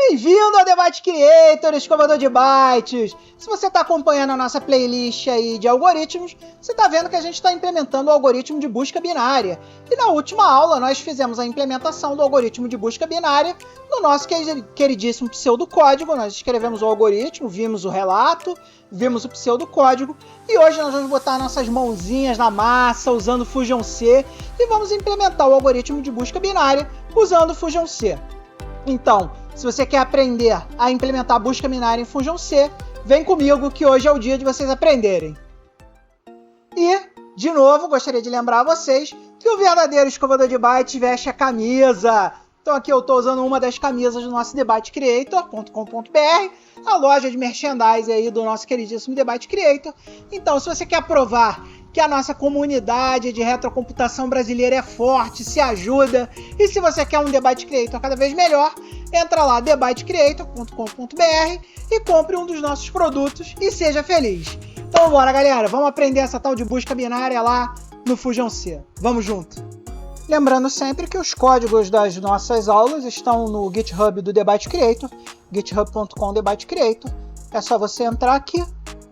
Bem-vindo ao Debate Creator, escovador de bytes! Se você está acompanhando a nossa playlist aí de algoritmos, você está vendo que a gente está implementando o algoritmo de busca binária. E na última aula nós fizemos a implementação do algoritmo de busca binária no nosso queridíssimo pseudocódigo. Nós escrevemos o algoritmo, vimos o relato, vimos o pseudocódigo e hoje nós vamos botar nossas mãozinhas na massa usando Fusion C e vamos implementar o algoritmo de busca binária usando Fusion C. Então, se você quer aprender a implementar a busca binária em Fusion C, vem comigo que hoje é o dia de vocês aprenderem. E, de novo, gostaria de lembrar a vocês que o verdadeiro escovador de bytes veste a camisa. Então aqui eu estou usando uma das camisas do nosso debatecreator.com.br, a loja de merchandise aí do nosso queridíssimo Debate Creator. Então, se você quer provar que a nossa comunidade de retrocomputação brasileira é forte, se ajuda, e se você quer um Debate Creator cada vez melhor, entra lá, debatecreator.com.br e compre um dos nossos produtos e seja feliz. Então bora, galera, vamos aprender essa tal de busca binária lá no Fusion C. Vamos junto! Lembrando sempre que os códigos das nossas aulas estão no GitHub do Debate Creator, github.com/debatecreator. É só você entrar aqui.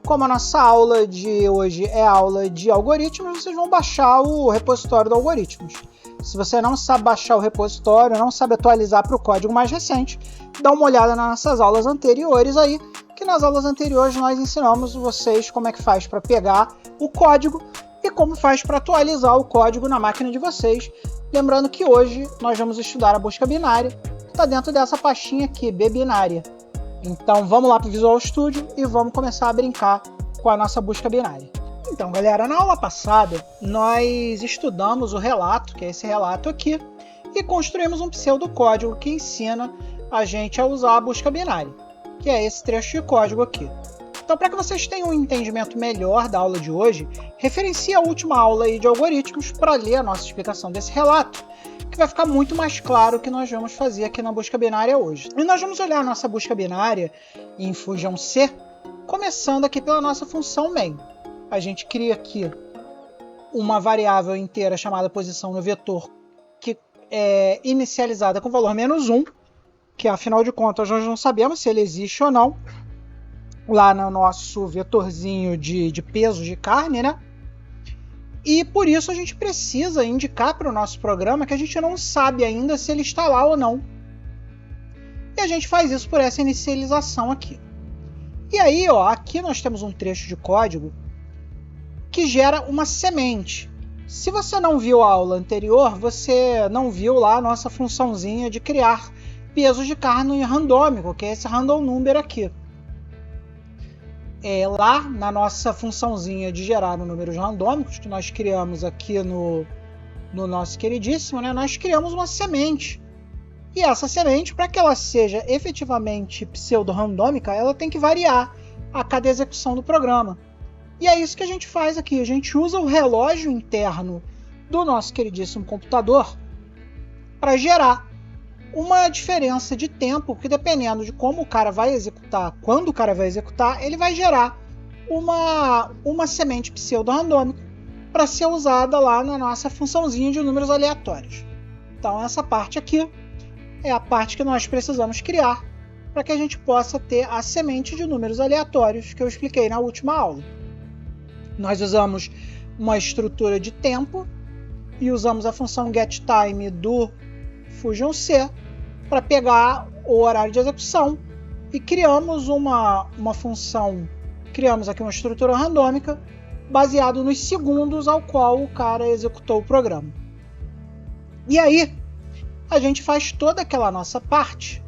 Como a nossa aula de hoje é aula de algoritmos, vocês vão baixar o repositório de algoritmos. Se você não sabe baixar o repositório, não sabe atualizar para o código mais recente, dá uma olhada nas nossas aulas anteriores aí, que nas aulas anteriores nós ensinamos vocês como é que faz para pegar o código e como faz para atualizar o código na máquina de vocês. Lembrando que hoje nós vamos estudar a busca binária, que está dentro dessa pastinha aqui, B-binária. Então vamos lá para o Visual Studio e vamos começar a brincar com a nossa busca binária. Então galera, na aula passada nós estudamos o relato, que é esse relato aqui, e construímos um pseudocódigo que ensina a gente a usar a busca binária, que é esse trecho de código aqui. Então, para que vocês tenham um entendimento melhor da aula de hoje, referencie a última aula aí de algoritmos para ler a nossa explicação desse relato, que vai ficar muito mais claro o que nós vamos fazer aqui na busca binária hoje. E nós vamos olhar a nossa busca binária em Fusion C, começando aqui pela nossa função main. A gente cria aqui uma variável inteira chamada posição no vetor, que é inicializada com o valor -1, que afinal de contas nós não sabemos se ele existe ou não, lá no nosso vetorzinho de peso de carne, né? E por isso a gente precisa indicar para o nosso programa que a gente não sabe ainda se ele está lá ou não. E a gente faz isso por essa inicialização aqui. E aí, ó, aqui nós temos um trecho de código que gera uma semente. Se você não viu a aula anterior, você não viu lá a nossa funçãozinha de criar pesos de carne randômico, que é esse random number aqui. Lá na nossa funçãozinha de gerar números randômicos, que nós criamos aqui no nosso queridíssimo, né, nós criamos uma semente. E essa semente, para que ela seja efetivamente pseudo-randômica, ela tem que variar a cada execução do programa. E é isso que a gente faz aqui. A gente usa o relógio interno do nosso queridíssimo computador para gerar uma diferença de tempo que, dependendo de como o cara vai executar, quando o cara vai executar, ele vai gerar uma semente pseudo-randômica para ser usada lá na nossa funçãozinha de números aleatórios. Então essa parte aqui é a parte que nós precisamos criar para que a gente possa ter a semente de números aleatórios que eu expliquei na última aula. Nós usamos uma estrutura de tempo e usamos a função getTime do Fusion C para pegar o horário de execução e criamos uma função, criamos aqui uma estrutura randômica baseado nos segundos ao qual o cara executou o programa. E aí a gente faz toda aquela nossa parte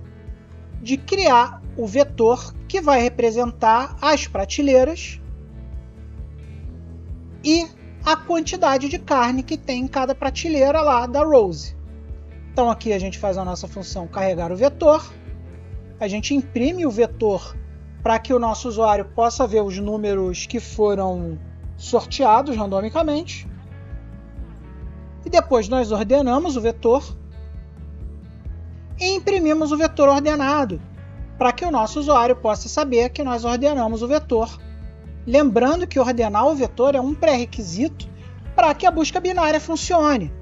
de criar o vetor que vai representar as prateleiras e a quantidade de carne que tem em cada prateleira lá da Rose. Então aqui a gente faz a nossa função carregar o vetor, a gente imprime o vetor para que o nosso usuário possa ver os números que foram sorteados randomicamente, e depois nós ordenamos o vetor e imprimimos o vetor ordenado para que o nosso usuário possa saber que nós ordenamos o vetor. Lembrando que ordenar o vetor é um pré-requisito para que a busca binária funcione.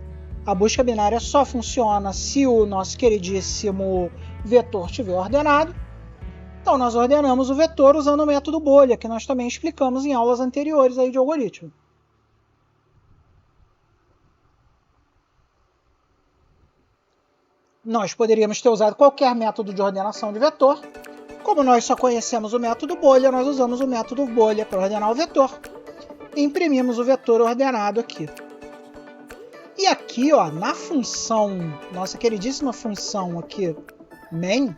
A busca binária só funciona se o nosso queridíssimo vetor estiver ordenado, então nós ordenamos o vetor usando o método bolha, que nós também explicamos em aulas anteriores aí de algoritmo. Nós poderíamos ter usado qualquer método de ordenação de vetor. Como nós só conhecemos o método bolha, nós usamos o método bolha para ordenar o vetor. E imprimimos o vetor ordenado aqui. E aqui, ó, na função, nossa queridíssima função aqui, main,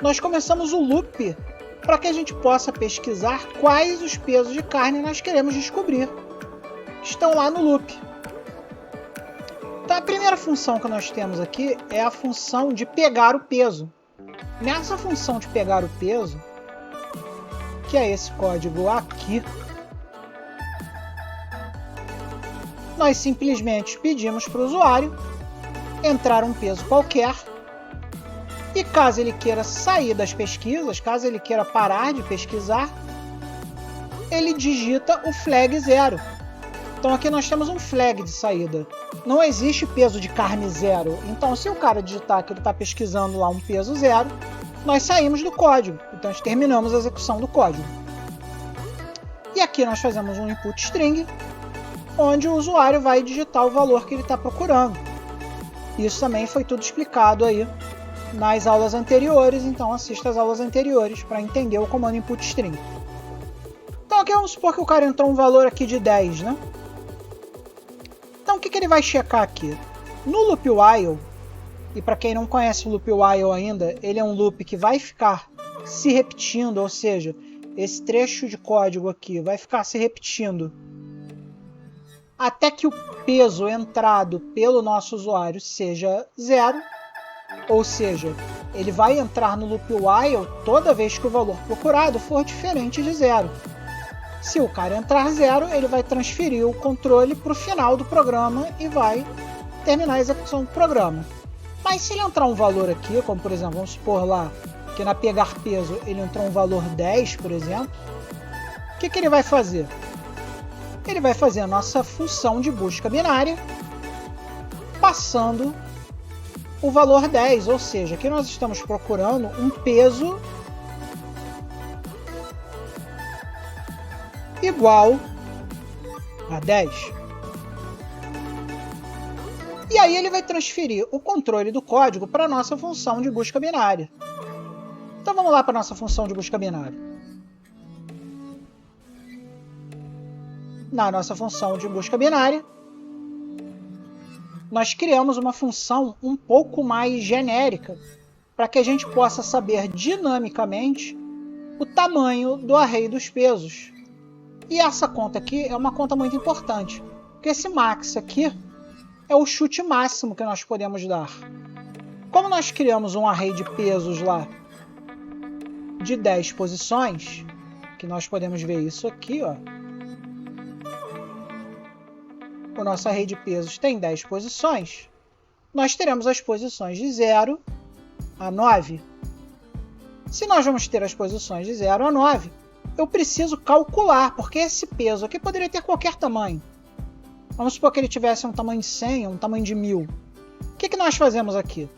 nós começamos o loop para que a gente possa pesquisar quais os pesos de carne nós queremos descobrir. Estão lá no loop. Então a primeira função que nós temos aqui é a função de pegar o peso. Nessa função de pegar o peso, que é esse código aqui, nós simplesmente pedimos para o usuário entrar um peso qualquer e caso ele queira sair das pesquisas, caso ele queira parar de pesquisar, ele digita o flag 0. Então aqui nós temos um flag de saída. Não existe peso de carne 0. Então se o cara digitar que ele está pesquisando lá um peso 0, nós saímos do código. Então nós terminamos a execução do código. E aqui nós fazemos um input string, onde o usuário vai digitar o valor que ele está procurando. Isso também foi tudo explicado aí nas aulas anteriores, então assista às aulas anteriores para entender o comando input string. Então aqui vamos supor que o cara entrou um valor aqui de 10, né? Então o que ele vai checar aqui? No loop while, e para quem não conhece o loop while ainda, ele é um loop que vai ficar se repetindo, ou seja, esse trecho de código aqui vai ficar se repetindo até que o peso entrado pelo nosso usuário seja 0, ou seja, ele vai entrar no loop while toda vez que o valor procurado for diferente de 0. Se o cara entrar 0, ele vai transferir o controle para o final do programa e vai terminar a execução do programa. Mas se ele entrar um valor aqui, como por exemplo, vamos supor lá que na pegar peso ele entrou um valor 10, por exemplo, o que ele vai fazer? Ele vai fazer a nossa função de busca binária passando o valor 10, ou seja, aqui nós estamos procurando um peso igual a 10. E aí ele vai transferir o controle do código para a nossa função de busca binária. Então vamos lá para a nossa função de busca binária. Na nossa função de busca binária, nós criamos uma função um pouco mais genérica para que a gente possa saber dinamicamente o tamanho do array dos pesos. E essa conta aqui é uma conta muito importante, porque esse max aqui é o chute máximo que nós podemos dar. Como nós criamos um array de pesos lá de 10 posições, que nós podemos ver isso aqui, ó. O nosso array de pesos tem 10 posições, nós teremos as posições de 0 a 9. Se nós vamos ter as posições de 0 a 9, eu preciso calcular, porque esse peso aqui poderia ter qualquer tamanho. Vamos supor que ele tivesse um tamanho de 100 ou um tamanho de 1000. O que nós fazemos aqui?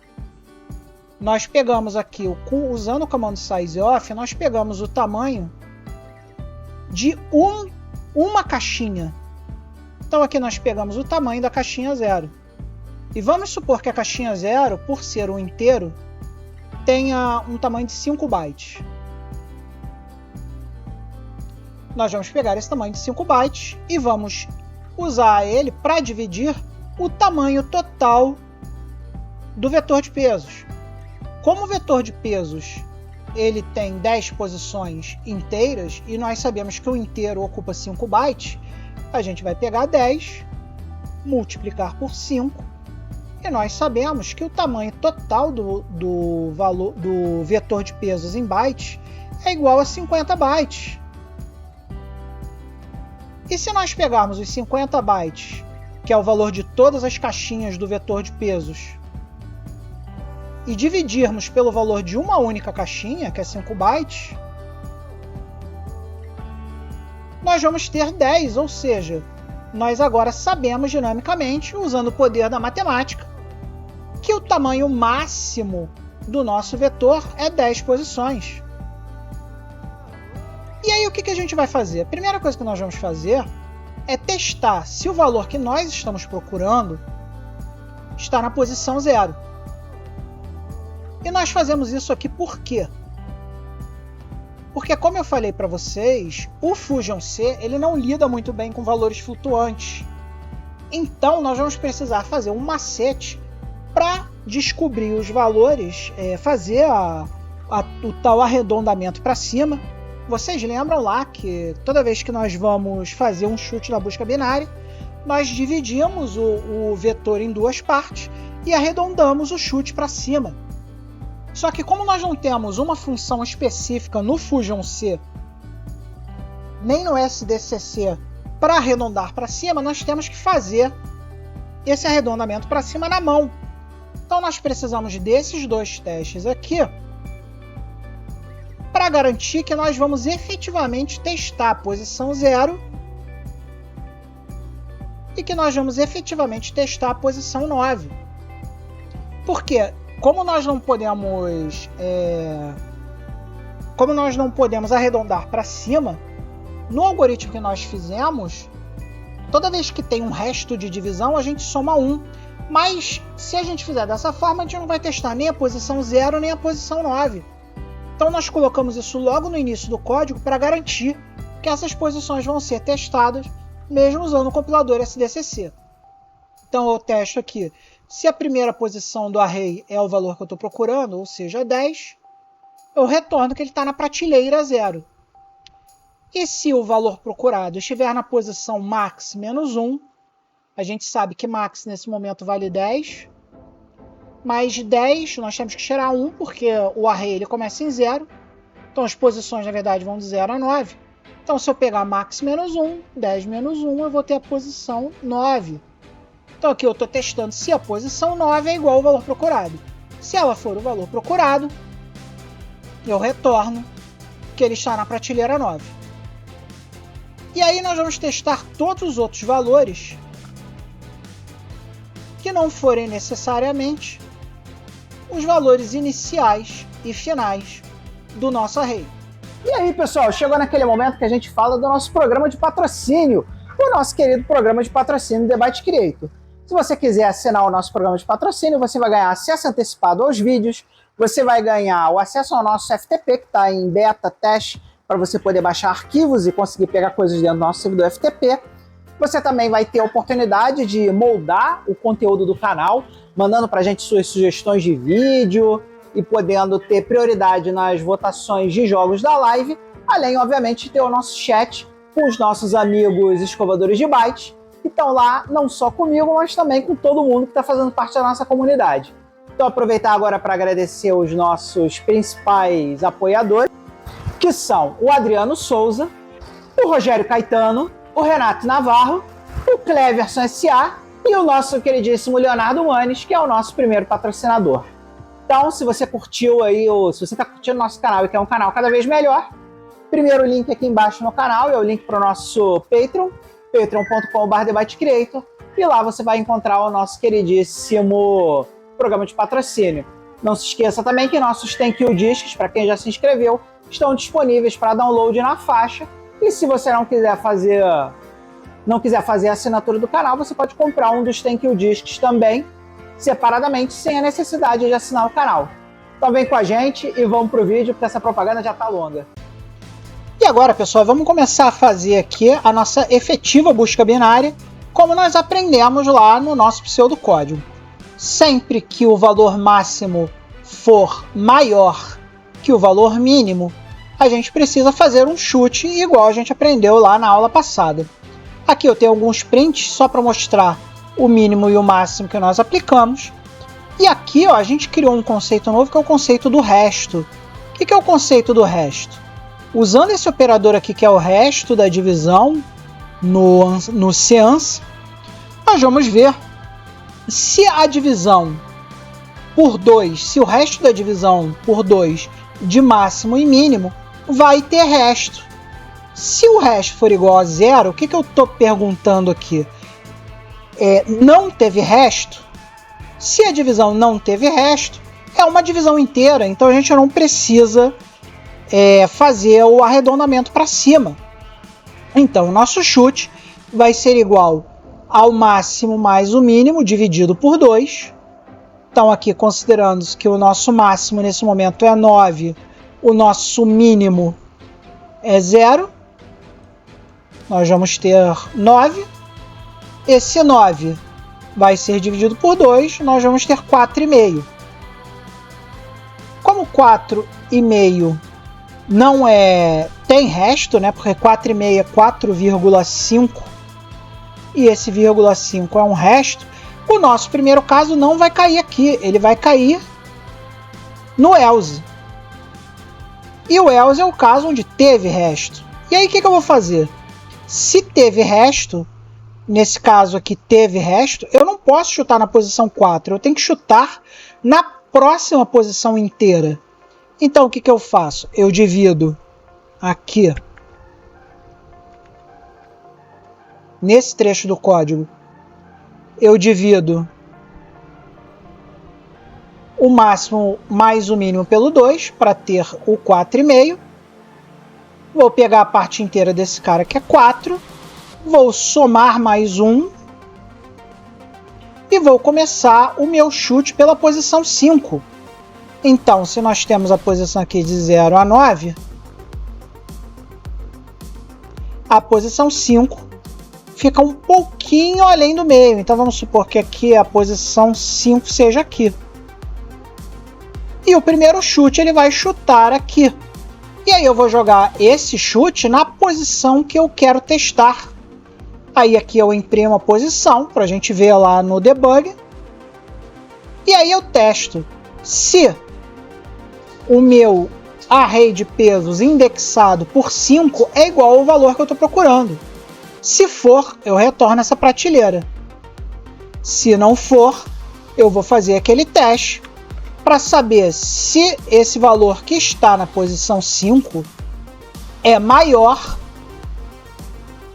Nós pegamos aqui, usando o comando sizeof, nós pegamos o tamanho de uma caixinha. Então aqui nós pegamos o tamanho da caixinha 0. E vamos supor que a caixinha 0, por ser um inteiro, tenha um tamanho de 5 bytes. Nós vamos pegar esse tamanho de 5 bytes e vamos usar ele para dividir o tamanho total do vetor de pesos. Como o vetor de pesos ele tem 10 posições inteiras e nós sabemos que o inteiro ocupa 5 bytes, a gente vai pegar 10, multiplicar por 5 e nós sabemos que o tamanho total do vetor de pesos em bytes é igual a 50 bytes. E se nós pegarmos os 50 bytes, que é o valor de todas as caixinhas do vetor de pesos, e dividirmos pelo valor de uma única caixinha, que é 5 bytes, nós vamos ter 10, ou seja, nós agora sabemos dinamicamente, usando o poder da matemática, que o tamanho máximo do nosso vetor é 10 posições. E aí o que a gente vai fazer? A primeira coisa que nós vamos fazer é testar se o valor que nós estamos procurando está na posição 0. E nós fazemos isso aqui por quê? Porque, como eu falei para vocês, o Fusion C ele não lida muito bem com valores flutuantes. Então, nós vamos precisar fazer um macete para descobrir os valores, fazer o tal arredondamento para cima. Vocês lembram lá que toda vez que nós vamos fazer um chute na busca binária, nós dividimos o vetor em duas partes e arredondamos o chute para cima. Só que como nós não temos uma função específica no Fusion C, nem no SDCC, para arredondar para cima, nós temos que fazer esse arredondamento para cima na mão. Então nós precisamos desses dois testes aqui para garantir que nós vamos efetivamente testar a posição 0 e que nós vamos efetivamente testar a posição 9. Por quê? Como nós não podemos arredondar para cima, no algoritmo que nós fizemos, toda vez que tem um resto de divisão, a gente soma 1. Mas se a gente fizer dessa forma, a gente não vai testar nem a posição 0 nem a posição 9. Então nós colocamos isso logo no início do código para garantir que essas posições vão ser testadas, mesmo usando o compilador SDCC. Então eu testo aqui. Se a primeira posição do array é o valor que eu estou procurando, ou seja, 10, eu retorno que ele está na prateleira 0. E se o valor procurado estiver na posição max menos 1, a gente sabe que max nesse momento vale 10, mais 10 nós temos que tirar 1, porque o array ele começa em 0, então as posições na verdade vão de 0 a 9. Então se eu pegar max menos 1, 10 menos 1, eu vou ter a posição 9. Então aqui eu estou testando se a posição 9 é igual ao valor procurado. Se ela for o valor procurado, eu retorno que ele está na prateleira 9. E aí nós vamos testar todos os outros valores que não forem necessariamente os valores iniciais e finais do nosso array. E aí, pessoal, chegou naquele momento que a gente fala do nosso programa de patrocínio, o nosso querido programa de patrocínio The Byte Creator. Se você quiser assinar o nosso programa de patrocínio, você vai ganhar acesso antecipado aos vídeos, você vai ganhar o acesso ao nosso FTP, que está em beta, teste, para você poder baixar arquivos e conseguir pegar coisas dentro do nosso servidor FTP. Você também vai ter a oportunidade de moldar o conteúdo do canal, mandando para a gente suas sugestões de vídeo e podendo ter prioridade nas votações de jogos da live, além, obviamente, de ter o nosso chat com os nossos amigos escovadores de bytes, que estão lá não só comigo, mas também com todo mundo que está fazendo parte da nossa comunidade. Então aproveitar agora para agradecer os nossos principais apoiadores, que são o Adriano Souza, o Rogério Caetano, o Renato Navarro, o Cleverson S.A. e o nosso queridíssimo Leonardo Manes, que é o nosso primeiro patrocinador. Então, se você curtiu aí, ou se você está curtindo o nosso canal e quer um canal cada vez melhor, primeiro link aqui embaixo no canal é o link para o nosso Patreon, patreon.com/TheByteCreator, e lá você vai encontrar o nosso queridíssimo programa de patrocínio. Não se esqueça também que nossos Thank You Discs, para quem já se inscreveu, estão disponíveis para download na faixa. E se você não quiser fazer a assinatura do canal, você pode comprar um dos Thank You Discs também, separadamente, sem a necessidade de assinar o canal. Então vem com a gente e vamos pro vídeo, porque essa propaganda já tá longa. E agora, pessoal, vamos começar a fazer aqui a nossa efetiva busca binária, como nós aprendemos lá no nosso pseudocódigo. Sempre que o valor máximo for maior que o valor mínimo, a gente precisa fazer um chute igual a gente aprendeu lá na aula passada. Aqui eu tenho alguns prints só para mostrar o mínimo e o máximo que nós aplicamos. E aqui ó, a gente criou um conceito novo que é o conceito do resto. O que é o conceito do resto? Usando esse operador aqui que é o resto da divisão no seance, nós vamos ver se a divisão por 2, se o resto da divisão por 2 de máximo e mínimo vai ter resto. Se o resto for igual a 0, o que eu estou perguntando aqui? Não teve resto? Se a divisão não teve resto, é uma divisão inteira, então a gente não precisa fazer o arredondamento para cima. Então, o nosso chute vai ser igual ao máximo mais o mínimo dividido por 2. Então, aqui, considerando que o nosso máximo nesse momento é 9, o nosso mínimo é 0, nós vamos ter 9. Esse 9 vai ser dividido por 2, nós vamos ter 4,5. Como 4,5 não tem resto, né? Porque 4,5 é 4,5 e esse vírgula 5 é um resto. O nosso primeiro caso não vai cair aqui, ele vai cair no else. E o else é o caso onde teve resto. E aí o que eu vou fazer? Se teve resto, nesse caso aqui teve resto, eu não posso chutar na posição 4, eu tenho que chutar na próxima posição inteira. Então o que eu faço? Eu divido aqui, nesse trecho do código, eu divido o máximo mais o mínimo pelo 2 para ter o 4,5. Vou pegar a parte inteira desse cara que é 4, vou somar mais 1 e vou começar o meu chute pela posição 5. Então, se nós temos a posição aqui de 0 a 9, a posição 5 fica um pouquinho além do meio. Então, vamos supor que aqui a posição 5 seja aqui. E o primeiro chute ele vai chutar aqui. E aí eu vou jogar esse chute na posição que eu quero testar. Aí aqui eu imprimo a posição para a gente ver lá no debug. E aí eu testo se o meu array de pesos indexado por 5 é igual ao valor que eu estou procurando. Se for, eu retorno essa prateleira. Se não for, eu vou fazer aquele teste para saber se esse valor que está na posição 5 é maior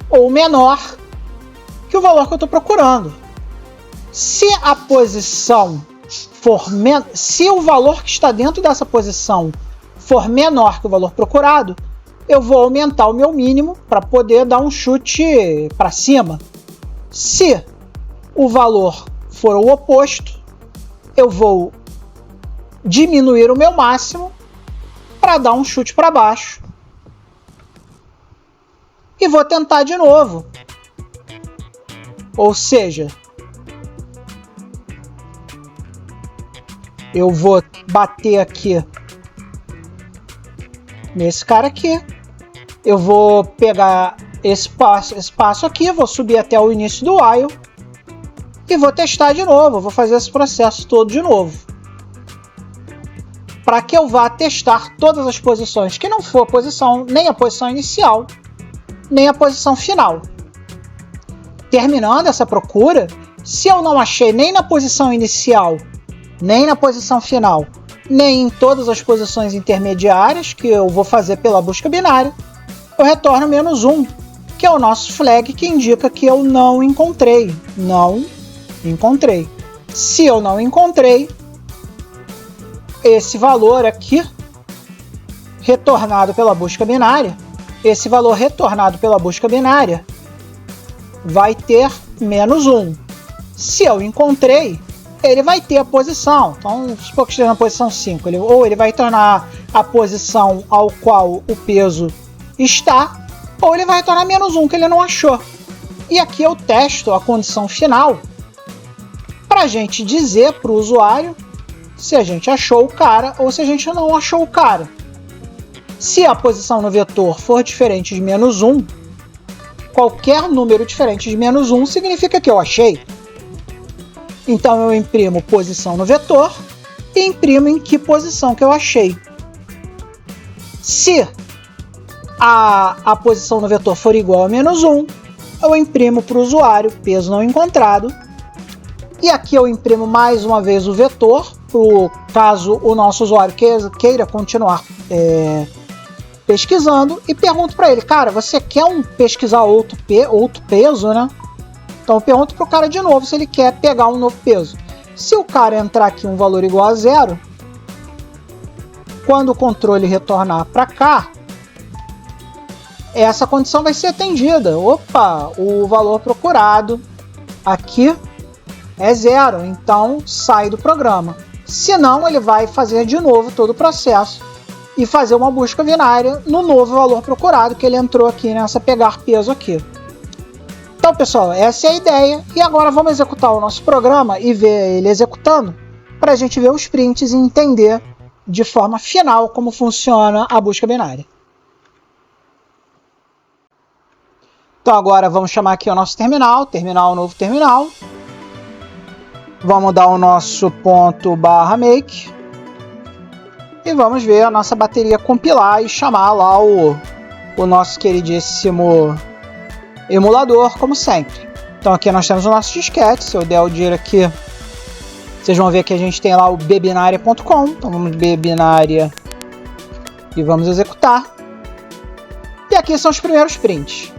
ou menor que o valor que eu estou procurando. Se a posição se o valor que está dentro dessa posição for menor que o valor procurado, eu vou aumentar o meu mínimo para poder dar um chute para cima. Se o valor for o oposto, eu vou diminuir o meu máximo para dar um chute para baixo. E vou tentar de novo. Ou seja, eu vou bater aqui nesse cara aqui. Eu vou pegar esse passo aqui, vou subir até o início do while e vou testar de novo. Vou fazer esse processo todo de novo, para que eu vá testar todas as posições, que não for a posição, nem a posição inicial, nem a posição final. Terminando essa procura, se eu não achei nem na posição inicial, nem na posição final, nem em todas as posições intermediárias, que eu vou fazer pela busca binária, eu retorno -1, que é o nosso flag que indica que eu não encontrei. Não encontrei. Se eu não encontrei, esse valor aqui, retornado pela busca binária, esse valor retornado pela busca binária vai ter -1. Se eu encontrei, ele vai ter a posição. Então, supor que esteja na posição 5, ou ele vai tornar a posição ao qual o peso está, ou ele vai retornar -1, que ele não achou. E aqui eu testo a condição final para a gente dizer para o usuário se a gente achou o cara ou se a gente não achou o cara. Se a posição no vetor for diferente de -1, qualquer número diferente de -1 significa que eu achei. Então eu imprimo posição no vetor e imprimo em que posição que eu achei. Se a posição no vetor for igual a -1, eu imprimo para o usuário peso não encontrado. E aqui eu imprimo mais uma vez o vetor, caso o nosso usuário queira continuar pesquisando, e pergunto para ele, cara, você quer pesquisar outro peso, né? Então eu pergunto para o cara de novo se ele quer pegar um novo peso. Se o cara entrar aqui um valor igual a 0, quando o controle retornar para cá, essa condição vai ser atendida. Opa, o valor procurado aqui é 0, então sai do programa. Senão, ele vai fazer de novo todo o processo e fazer uma busca binária no novo valor procurado, que ele entrou aqui nessa pegar peso aqui. Então, pessoal, essa é a ideia. E agora vamos executar o nosso programa e ver ele executando para a gente ver os prints e entender de forma final como funciona a busca binária. Então agora vamos chamar aqui o nosso terminal, novo terminal. Vamos dar o nosso ponto /make. E vamos ver a nossa bateria compilar e chamar lá o nosso queridíssimo emulador, como sempre. Então aqui nós temos o nosso disquete. Se eu der o dir aqui, vocês vão ver que a gente tem lá o bbinaria.com. Então vamos bbinaria e vamos executar. E aqui são os primeiros prints.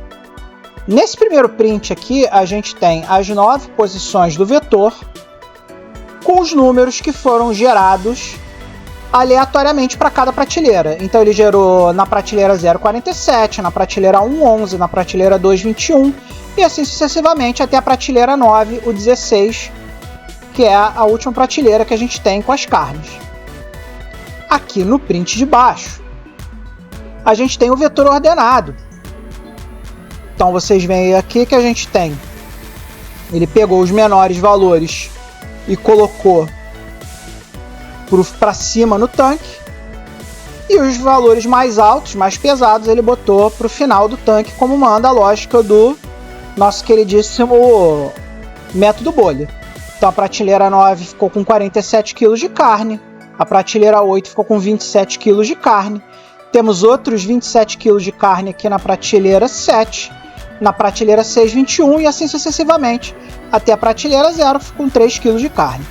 Nesse primeiro print aqui, a gente tem as 9 posições do vetor com os números que foram gerados aleatoriamente para cada prateleira. Então ele gerou na prateleira 0,47, na prateleira 1,11, na prateleira 2,21 e assim sucessivamente até a prateleira 9, o 16, que é a última prateleira que a gente tem com as carnes. Aqui no print de baixo, a gente tem o vetor ordenado. Então vocês veem aqui que a gente tem, ele pegou os menores valores e colocou para cima no tanque, e os valores mais altos, mais pesados, ele botou para o final do tanque, como manda a lógica do nosso queridíssimo método bolha. Então a prateleira 9 ficou com 47 kg de carne, a prateleira 8 ficou com 27 kg de carne, temos outros 27 kg de carne aqui na prateleira 7, na prateleira 6, 21 e assim sucessivamente, até a prateleira 0 com 3 kg de carne.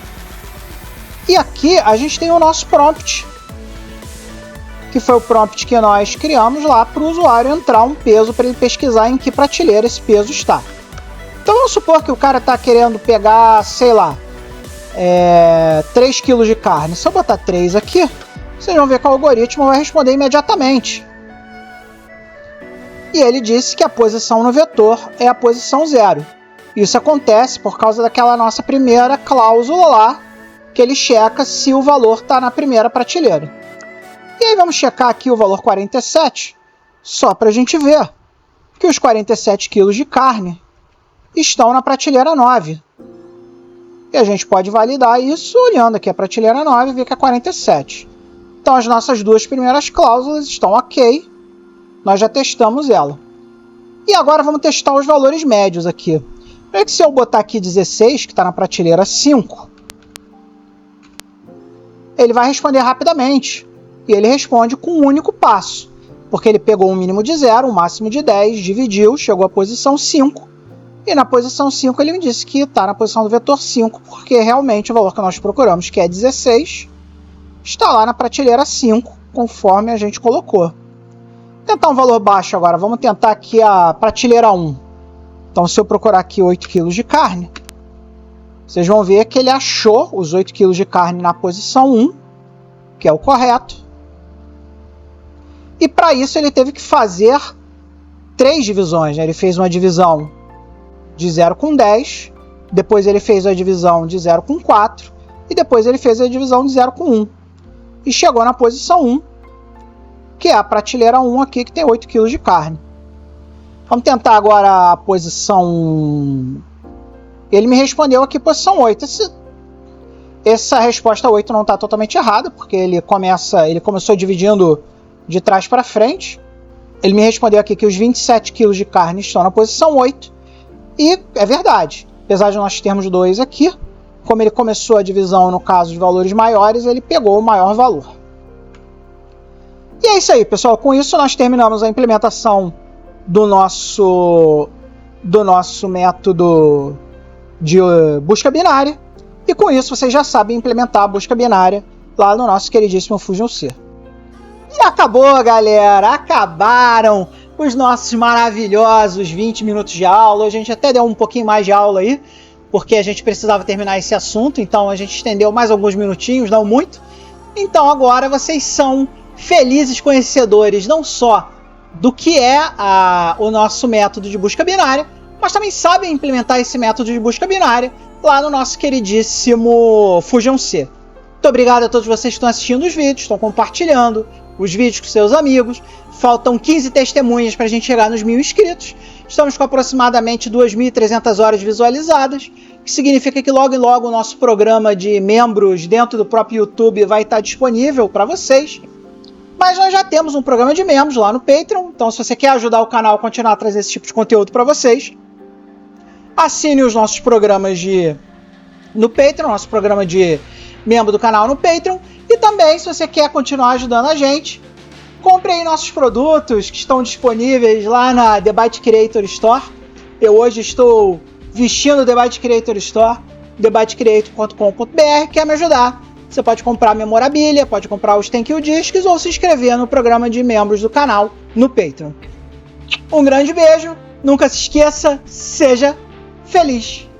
E aqui a gente tem o nosso prompt, que foi o prompt que nós criamos lá para o usuário entrar um peso para ele pesquisar em que prateleira esse peso está. Então vamos supor que o cara está querendo pegar, sei lá, 3 kg de carne. Se eu botar 3 aqui, vocês vão ver que o algoritmo vai responder imediatamente. E ele disse que a posição no vetor é a posição 0. Isso acontece por causa daquela nossa primeira cláusula lá, que ele checa se o valor está na primeira prateleira. E aí vamos checar aqui o valor 47, só para a gente ver que os 47 kg de carne estão na prateleira 9. E a gente pode validar isso olhando aqui a prateleira 9 e ver que é 47. Então as nossas duas primeiras cláusulas estão ok. Nós já testamos ela. E agora vamos testar os valores médios aqui. É que se eu botar aqui 16, que está na prateleira 5, ele vai responder rapidamente. E ele responde com um único passo. Porque ele pegou um mínimo de 0, um máximo de 10, dividiu, chegou à posição 5. E na posição 5 ele me disse que está na posição do vetor 5, porque realmente o valor que nós procuramos, que é 16, está lá na prateleira 5, conforme a gente colocou. Tentar um valor baixo agora. Vamos tentar aqui a prateleira 1. Então, se eu procurar aqui 8 kg de carne, vocês vão ver que ele achou os 8 kg de carne na posição 1, que é o correto. E para isso ele teve que fazer 3 divisões. Ele fez uma divisão de 0 com 10, depois ele fez a divisão de 0 com 4, e depois ele fez a divisão de 0 com 1. E chegou na posição 1, que é a prateleira 1 aqui, que tem 8 kg de carne. Vamos tentar agora a posição... Ele me respondeu aqui posição 8. Essa resposta 8 não está totalmente errada, porque ele começou dividindo de trás para frente. Ele me respondeu aqui que os 27 kg de carne estão na posição 8. E é verdade. Apesar de nós termos 2 aqui, como ele começou a divisão no caso de valores maiores, ele pegou o maior valor. E é isso aí, pessoal. Com isso nós terminamos a implementação do nosso método de busca binária. E com isso vocês já sabem implementar a busca binária lá no nosso queridíssimo Fusion C. E acabou, galera! Acabaram os nossos maravilhosos 20 minutos de aula. A gente até deu um pouquinho mais de aula aí, porque a gente precisava terminar esse assunto, então a gente estendeu mais alguns minutinhos, não muito. Então agora vocês são felizes conhecedores não só do que é o nosso método de busca binária, mas também sabem implementar esse método de busca binária lá no nosso queridíssimo Fusion C. Muito obrigado a todos vocês que estão assistindo os vídeos, estão compartilhando os vídeos com seus amigos. Faltam 15 testemunhas para a gente chegar nos 1000 inscritos. Estamos com aproximadamente 2.300 horas visualizadas, que significa que logo e logo o nosso programa de membros dentro do próprio YouTube vai estar disponível para vocês. Mas nós já temos um programa de membros lá no Patreon, então se você quer ajudar o canal a continuar a trazer esse tipo de conteúdo para vocês, assine os nossos programas no Patreon, nosso programa de membro do canal no Patreon, e também se você quer continuar ajudando a gente, compre aí nossos produtos que estão disponíveis lá na The Byte Creator Store. Eu hoje estou vestindo o The Byte Creator Store, thebytecreator.com.br. Quer me ajudar? Você pode comprar memorabilia, pode comprar os Thank You Discs ou se inscrever no programa de membros do canal no Patreon. Um grande beijo, nunca se esqueça, seja feliz!